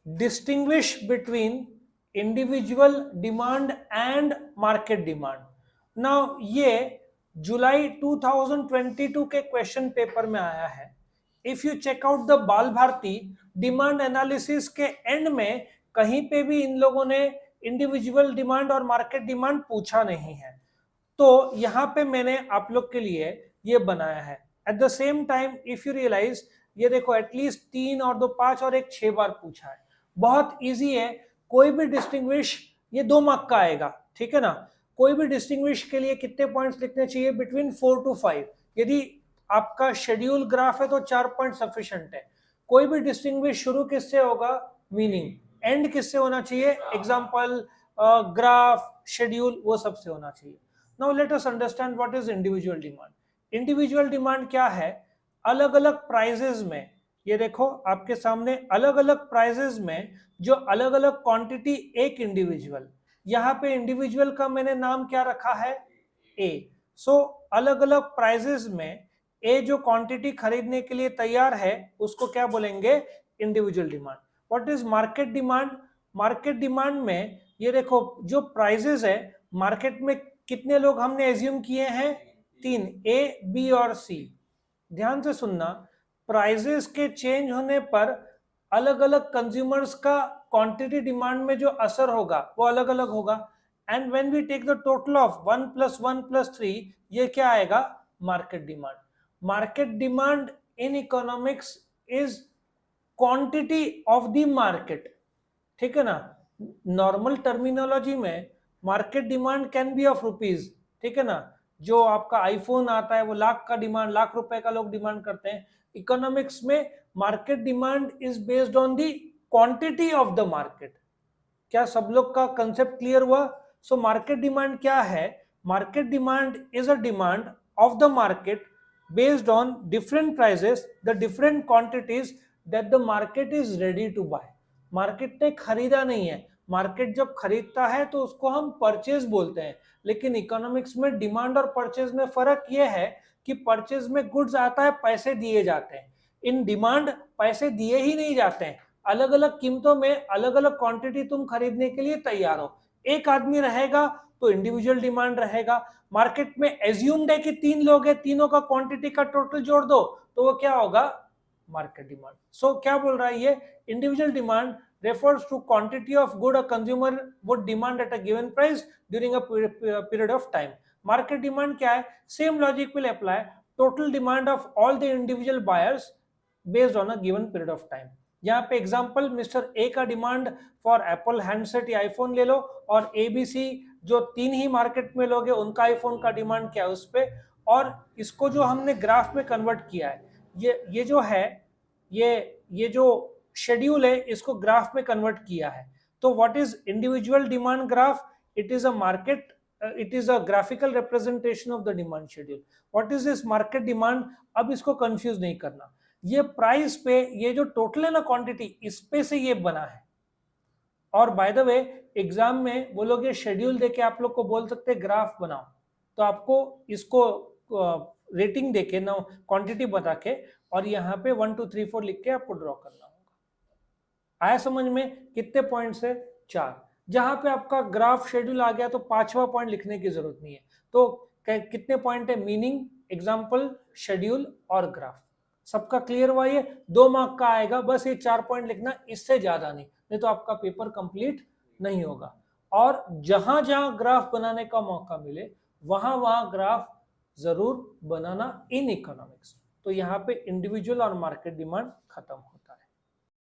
Distinguish between individual demand and market demand. Now ये जुलाई 2022 के क्वेश्चन पेपर में आया है। If you check out the Bal Bharati demand analysis के एंड में कहीं पे भी इन लोगों ने इंडिविजुअल डिमांड और मार्केट डिमांड पूछा नहीं है। तो यहां पे मैंने आप लोग के लिए ये बनाया है। At the same time if you realise, ये देखो एटलीस्ट 3 और 2 5 और एक 6 बार पूछा है। बहुत इजी है, कोई भी डिस्टिंग्विश ये 2 मार्क का आएगा, ठीक है ना। कोई भी डिस्टिंग्विश के लिए कितने पॉइंट्स लिखने चाहिए? Between 4 to 5। यदि आपका शेड्यूल ग्राफ है तो 4 पॉइंट सफिशिएंट है। कोई भी डिस्टिंग्विश शुरू किससे होगा? मीनिंग। एंड किससे होना चाहिए? एग्जाम्पल, ग्राफ, शेड्यूल, वो सबसे होना चाहिए। Now let us understand what is individual demand. Individual demand क्या है? अलग अलग प्राइजेस में, ये देखो आपके सामने अलग अलग प्राइजेस में जो अलग अलग क्वांटिटी, एक इंडिविजुअल, यहाँ पे इंडिविजुअल का मैंने नाम क्या रखा है? ए। सो अलग अलग प्राइजेस में ए जो क्वांटिटी खरीदने के लिए तैयार है उसको क्या बोलेंगे? Individual demand. What is market demand? Market demand में ये देखो जो प्राइजेस है मार्केट में, कितने लोग हमने एज्यूम किए हैं? 3, ए, बी और सी। ध्यान से सुनना, प्राइजेस के चेंज होने पर अलग अलग कंज्यूमर्स का क्वांटिटी डिमांड में जो असर होगा वो अलग अलग होगा। And when we take the total of 1 + 1 + 3, ये क्या आएगा? Market demand. Market demand in economics is quantity of the market, ठीक है ना। नॉर्मल टर्मिनोलॉजी में market demand can be of rupees, ठीक है ना। जो आपका आईफोन आता है वो लाख का डिमांड, लाख रुपए का लोग डिमांड करते हैं। इकोनॉमिक्स में market demand is based on the quantity of the market. क्या सब लोग का कंसेप्ट क्लियर हुआ? सो मार्केट डिमांड क्या है? Market demand is a demand of the market based on different prices, the different quantities that the market is ready to buy. Market ने खरीदा नहीं है, मार्केट जब खरीदता है तो उसको हम परचेज बोलते हैं। लेकिन इकोनॉमिक्स में डिमांड और परचेज में फर्क यह है कि परचेज में गुड्स आता है, पैसे दिए जाते हैं। इन डिमांड पैसे दिए ही नहीं जाते हैं, अलग अलग कीमतों में अलग अलग क्वांटिटी तुम खरीदने के लिए तैयार हो। एक आदमी रहेगा तो इंडिविजुअल डिमांड रहेगा। मार्केट में एज्यूम्ड है कि 3 लोग हैं, तीनों का क्वांटिटी का टोटल जोड़ दो तो वो क्या होगा? Market demand. सो क्या बोल रहा है ये? Individual demand refers to quantity of good a consumer would demand at a given price during a period of time. Market demand क्या है? Same logic will apply. Total demand of all the individual buyers based on a given period of time. यहाँ पे example, mister A का demand for Apple handset या iPhone ले लो, और ABC जो 3 ही market में लोग हैं उनका आईफोन का डिमांड क्या है उस पे। और इसको जो हमने ग्राफ में कन्वर्ट किया है, ये जो है, ये जो शेड्यूल है इसको ग्राफ में कन्वर्ट किया है। तो what is individual demand graph? It is a market, it is a graphical representation of the demand schedule. What is this market demand? अब इसको कंफ्यूज नहीं करना, ये प्राइस पे, ये जो टोटल है ना क्वांटिटी, इस पे से ये बना है। और बाय द वे एग्जाम में वो लोग ये शेड्यूल देके आप लोग को बोल सकते हैं ग्राफ बनाओ, तो आपको इसको रेटिंग देके ना क्वांटिटी बता के और यहाँ पे 1 2 3 4 लिख के आपको ड्रॉ करना होगा। आया समझ में? कितने पॉइंट्स है? 4। जहां पे आपका ग्राफ शेड्यूल आ गया तो 5वां पॉइंट लिखने की जरूरत नहीं है। तो कितने पॉइंट है? मीनिंग, एग्जाम्पल, शेड्यूल और ग्राफ। सबका क्लियर हुआ? ये 2 मार्क का आएगा, बस ये 4 पॉइंट लिखना, इससे ज्यादा नहीं तो आपका पेपर कंप्लीट नहीं होगा। और जहां जहां ग्राफ बनाने का मौका मिले वहां वहां ग्राफ जरूर बनाना इन इकोनॉमिक्स। तो यहाँ पे इंडिविजुअल और मार्केट डिमांड खत्म हो